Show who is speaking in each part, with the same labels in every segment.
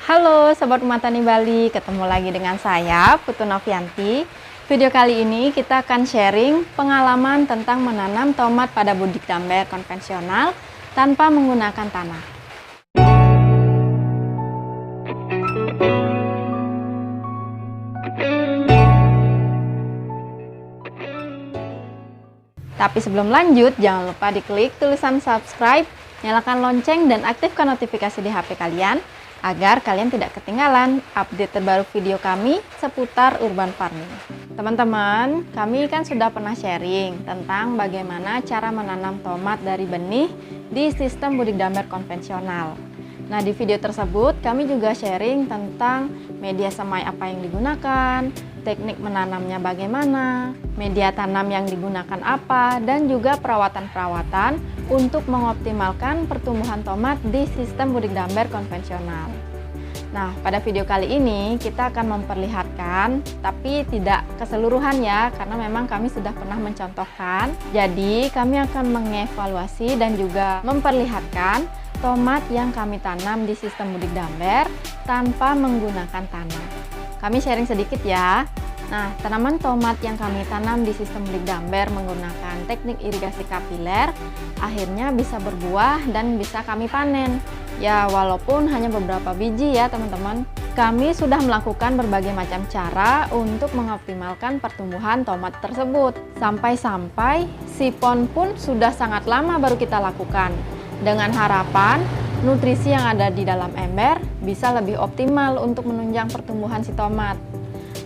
Speaker 1: Halo Sobat Rumah Tani Bali, ketemu lagi dengan saya Putu Novianti. Video kali ini kita akan sharing pengalaman tentang menanam tomat pada budidaya konvensional tanpa menggunakan tanah. Tapi sebelum lanjut, jangan lupa diklik tulisan subscribe, nyalakan lonceng dan aktifkan notifikasi di HP kalian agar kalian tidak ketinggalan update terbaru video kami seputar urban farming. Teman-teman, kami kan sudah pernah sharing tentang bagaimana cara menanam tomat dari benih di sistem budidaya konvensional. Nah, di video tersebut kami juga sharing tentang media semai apa yang digunakan, teknik menanamnya bagaimana, media tanam yang digunakan apa, dan juga perawatan-perawatan untuk mengoptimalkan pertumbuhan tomat di sistem budidaya konvensional. Nah, pada video kali ini kita akan memperlihatkan, tapi tidak keseluruhan ya, karena memang kami sudah pernah mencontohkan. Jadi, kami akan mengevaluasi dan juga memperlihatkan tomat yang kami tanam di sistem budidaya tanpa menggunakan tanah. Kami sharing sedikit ya. Nah, tanaman tomat yang kami tanam di sistem budidaya menggunakan teknik irigasi kapiler akhirnya bisa berbuah dan bisa kami panen. Ya, walaupun hanya beberapa biji ya teman-teman. Kami sudah melakukan berbagai macam cara untuk mengoptimalkan pertumbuhan tomat tersebut. Sampai-sampai sipon pun sudah sangat lama baru kita lakukan. Dengan harapan nutrisi yang ada di dalam ember bisa lebih optimal untuk menunjang pertumbuhan si tomat.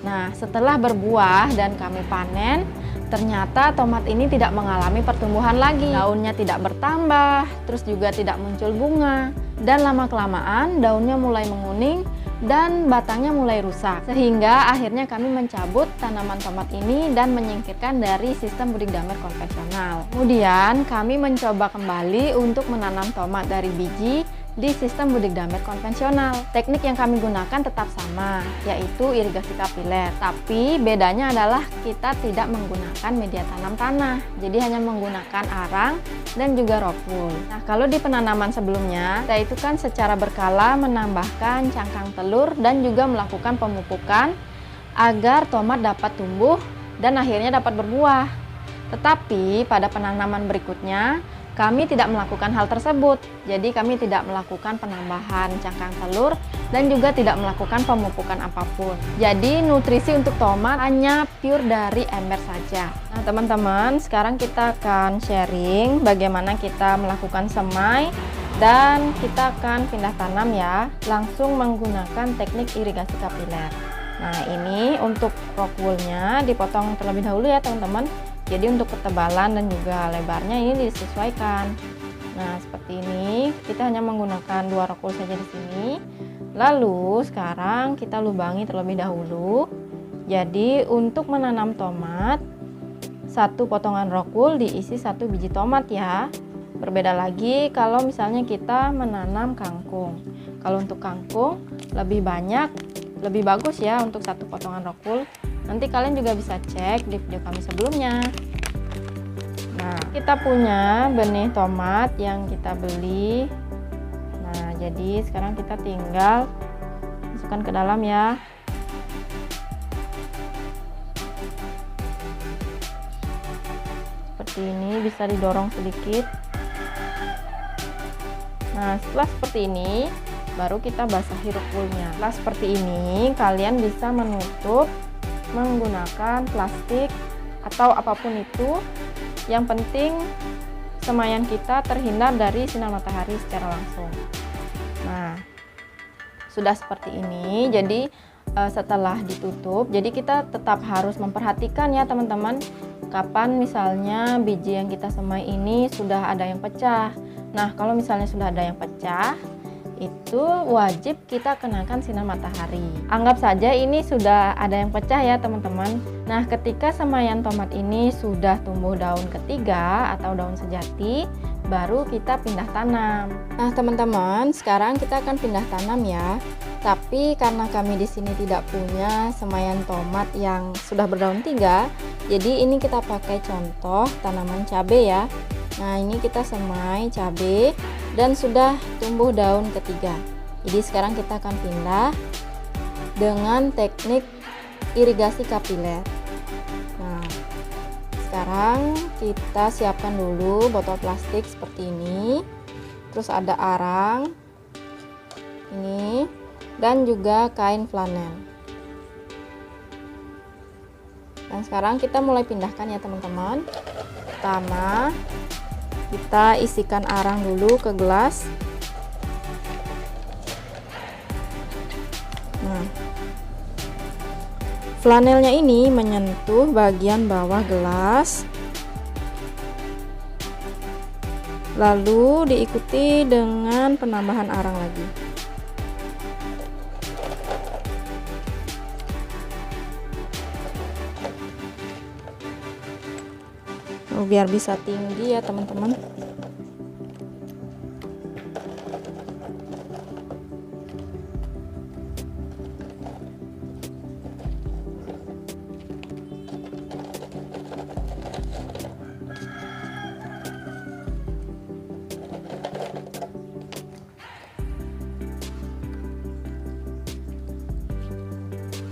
Speaker 1: Nah, setelah berbuah dan kami panen, ternyata tomat ini tidak mengalami pertumbuhan lagi. Daunnya tidak bertambah, terus juga tidak muncul bunga, dan lama-kelamaan daunnya mulai menguning dan batangnya mulai rusak. Sehingga akhirnya kami mencabut tanaman tomat ini dan menyingkirkan dari sistem budidaya konvensional. Kemudian kami mencoba kembali untuk menanam tomat dari biji di sistem budidaya konvensional. Teknik yang kami gunakan tetap sama, yaitu irigasi kapiler. Tapi bedanya adalah kita tidak menggunakan media tanam tanah, jadi hanya menggunakan arang dan juga rockwool. Nah, kalau di penanaman sebelumnya, kita itu kan secara berkala menambahkan cangkang telur dan juga melakukan pemupukan agar tomat dapat tumbuh dan akhirnya dapat berbuah. Tetapi pada penanaman berikutnya, kami tidak melakukan hal tersebut, jadi kami tidak melakukan penambahan cangkang telur dan juga tidak melakukan pemupukan apapun. Jadi nutrisi untuk tomat hanya pure dari ember saja. Nah teman-teman, sekarang kita akan sharing bagaimana kita melakukan semai dan kita akan pindah tanam ya, langsung menggunakan teknik irigasi kapiler. Nah ini untuk rockwoolnya dipotong terlebih dahulu ya teman-teman. Jadi untuk ketebalan dan juga lebarnya ini disesuaikan. Nah, seperti ini. Kita hanya menggunakan 2 rockwool saja di sini. Lalu sekarang kita lubangi terlebih dahulu. Jadi untuk menanam tomat, 1 potongan rockwool diisi 1 biji tomat ya. Berbeda lagi kalau misalnya kita menanam kangkung. Kalau untuk kangkung lebih banyak, lebih bagus ya untuk 1 potongan rockwool. Nanti kalian juga bisa cek di video kami sebelumnya. Nah, kita punya benih tomat yang kita beli. Nah, jadi sekarang kita tinggal masukkan ke dalam ya. Seperti ini, bisa didorong sedikit. Nah, setelah seperti ini, baru kita basahi rockwoolnya. Setelah seperti ini, kalian bisa menutup menggunakan plastik atau apapun itu. Yang penting semaian kita terhindar dari sinar matahari secara langsung. Nah, sudah seperti ini. Jadi setelah ditutup, jadi kita tetap harus memperhatikan ya teman-teman, kapan misalnya biji yang kita semai ini sudah ada yang pecah. Nah, kalau misalnya sudah ada yang pecah, itu wajib kita kenakan sinar matahari. Anggap saja ini sudah ada yang pecah ya teman-teman. Nah, ketika semaian tomat ini sudah tumbuh daun ketiga atau daun sejati, baru kita pindah tanam. Nah teman-teman, sekarang kita akan pindah tanam ya. Tapi karena kami di sini tidak punya semaian tomat yang sudah berdaun tiga, jadi ini kita pakai contoh tanaman cabai ya. Nah, ini kita semai cabai dan sudah tumbuh daun ketiga. Jadi sekarang kita akan pindah dengan teknik irigasi kapiler. Nah, sekarang kita siapkan dulu botol plastik seperti ini. Terus ada arang ini dan juga kain flanel. Dan sekarang kita mulai pindahkan ya teman-teman. Pertama, kita isikan arang dulu ke gelas. Nah, flanelnya ini menyentuh bagian bawah gelas, lalu diikuti dengan penambahan arang lagi. Biar bisa tinggi ya teman-teman.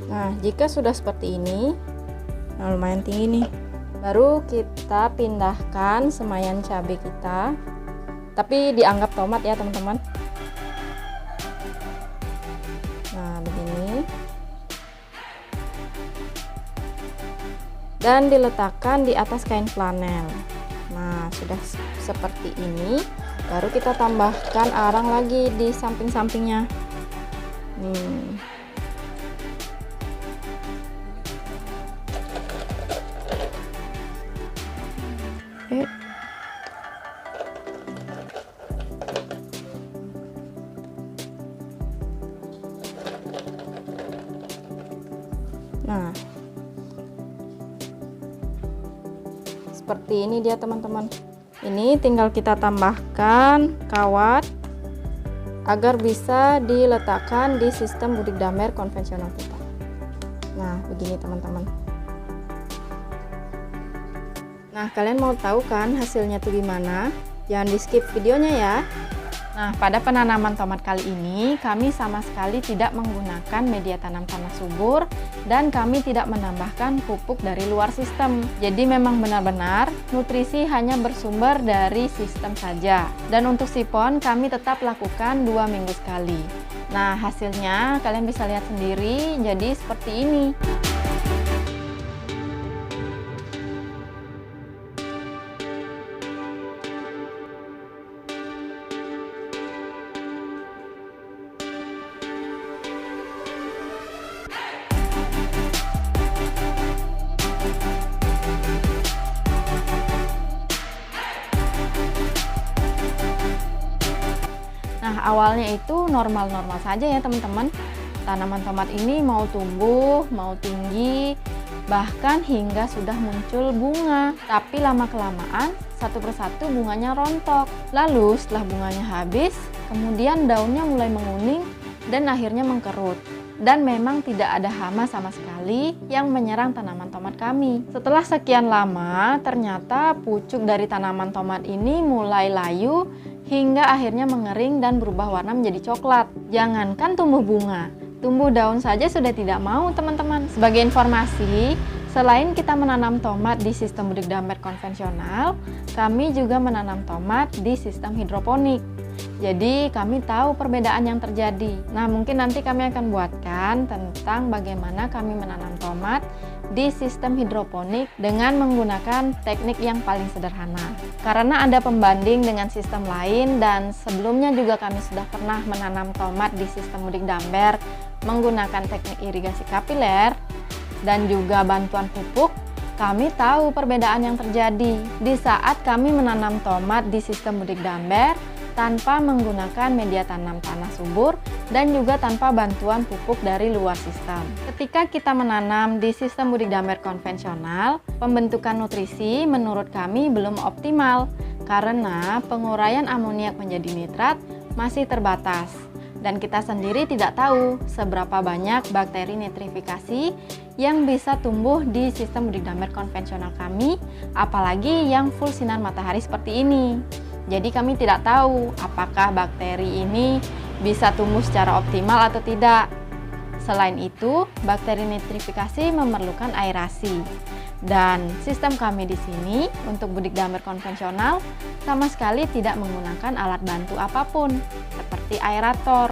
Speaker 1: Nah, jika sudah seperti ini, nah lumayan tinggi nih, baru kita pindahkan semayan cabai kita, tapi dianggap tomat ya teman-teman. Nah, begini, dan diletakkan di atas kain flanel. Nah, sudah seperti ini, baru kita tambahkan arang lagi di samping-sampingnya. Nah, seperti ini dia teman-teman. Ini tinggal kita tambahkan kawat agar bisa diletakkan di sistem budik damer konvensional kita. Nah, begini teman-teman. Nah, kalian mau tahu kan hasilnya tuh gimana? Jangan di skip videonya ya. Nah, pada penanaman tomat kali ini kami sama sekali tidak menggunakan media tanam tanah subur dan kami tidak menambahkan pupuk dari luar sistem. Jadi memang benar-benar nutrisi hanya bersumber dari sistem saja. Dan untuk sipon kami tetap lakukan 2 minggu sekali. Nah, hasilnya kalian bisa lihat sendiri, jadi seperti ini. Nah, awalnya itu normal-normal saja ya teman-teman. Tanaman tomat ini mau tumbuh, mau tinggi, bahkan hingga sudah muncul bunga. Tapi lama-kelamaan satu persatu bunganya rontok. Lalu setelah bunganya habis, kemudian daunnya mulai menguning dan akhirnya mengkerut. Dan memang tidak ada hama sama sekali yang menyerang tanaman tomat kami. Setelah sekian lama, ternyata pucuk dari tanaman tomat ini mulai layu hingga akhirnya mengering dan berubah warna menjadi coklat. Jangankan tumbuh bunga, tumbuh daun saja sudah tidak mau teman-teman. Sebagai informasi, selain kita menanam tomat di sistem budik damer konvensional, kami juga menanam tomat di sistem hidroponik. Jadi kami tahu perbedaan yang terjadi. Nah, mungkin nanti kami akan buatkan tentang bagaimana kami menanam tomat di sistem hidroponik dengan menggunakan teknik yang paling sederhana. Karena ada pembanding dengan sistem lain dan sebelumnya juga kami sudah pernah menanam tomat di sistem budik damer menggunakan teknik irigasi kapiler dan juga bantuan pupuk. Kami tahu perbedaan yang terjadi di saat kami menanam tomat di sistem budik damer tanpa menggunakan media tanam tanah subur dan juga tanpa bantuan pupuk dari luar sistem. Ketika kita menanam di sistem budik damer konvensional, pembentukan nutrisi menurut kami belum optimal karena penguraian amoniak menjadi nitrat masih terbatas. Dan kita sendiri tidak tahu seberapa banyak bakteri nitrifikasi yang bisa tumbuh di sistem budik damer konvensional kami, apalagi yang full sinar matahari seperti ini. Jadi kami tidak tahu apakah bakteri ini bisa tumbuh secara optimal atau tidak. Selain itu, bakteri nitrifikasi memerlukan aerasi. Dan sistem kami di sini untuk budidaya konvensional sama sekali tidak menggunakan alat bantu apapun seperti aerator.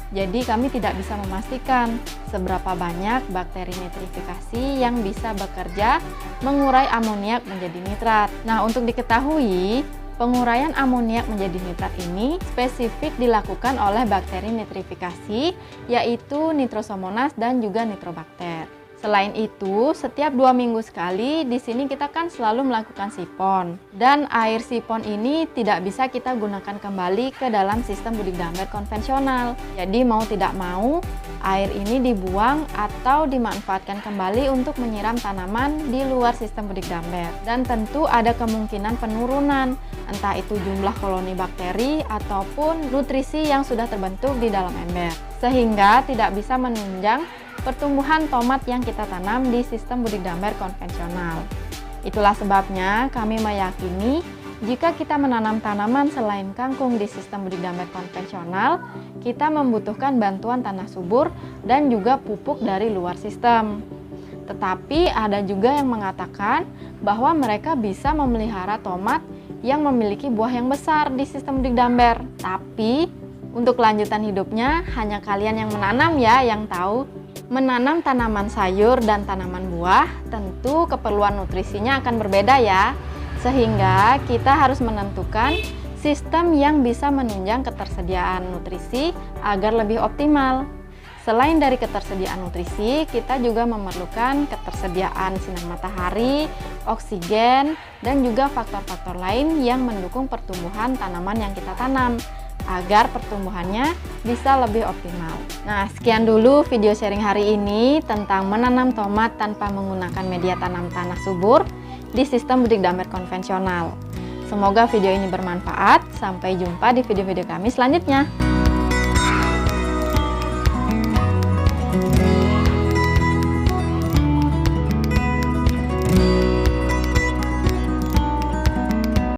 Speaker 1: Jadi kami tidak bisa memastikan seberapa banyak bakteri nitrifikasi yang bisa bekerja mengurai amoniak menjadi nitrat. Nah, untuk diketahui, penguraian amoniak menjadi nitrat ini spesifik dilakukan oleh bakteri nitrifikasi, yaitu Nitrosomonas dan juga Nitrobakter. Selain itu, setiap 2 minggu sekali di sini kita kan selalu melakukan sipon. Dan air sipon ini tidak bisa kita gunakan kembali ke dalam sistem budidaya konvensional. Jadi mau tidak mau, air ini dibuang atau dimanfaatkan kembali untuk menyiram tanaman di luar sistem budidaya. Dan tentu ada kemungkinan penurunan, entah itu jumlah koloni bakteri ataupun nutrisi yang sudah terbentuk di dalam ember. Sehingga tidak bisa menunjang pertumbuhan tomat yang kita tanam di sistem budidaya konvensional. Itulah sebabnya kami meyakini jika kita menanam tanaman selain kangkung di sistem budidaya konvensional, kita membutuhkan bantuan tanah subur dan juga pupuk dari luar sistem. Tetapi ada juga yang mengatakan bahwa mereka bisa memelihara tomat yang memiliki buah yang besar di sistem budidaya. Tapi untuk kelanjutan hidupnya hanya kalian yang menanam ya yang tahu. Menanam tanaman sayur dan tanaman buah tentu keperluan nutrisinya akan berbeda ya. Sehingga kita harus menentukan sistem yang bisa menunjang ketersediaan nutrisi agar lebih optimal. Selain dari ketersediaan nutrisi, kita juga memerlukan ketersediaan sinar matahari, oksigen, dan juga faktor-faktor lain yang mendukung pertumbuhan tanaman yang kita tanam agar pertumbuhannya bisa lebih optimal. Nah, sekian dulu video sharing hari ini tentang menanam tomat tanpa menggunakan media tanam tanah subur di sistem budidaya konvensional. Semoga video ini bermanfaat. Sampai jumpa di video-video kami selanjutnya.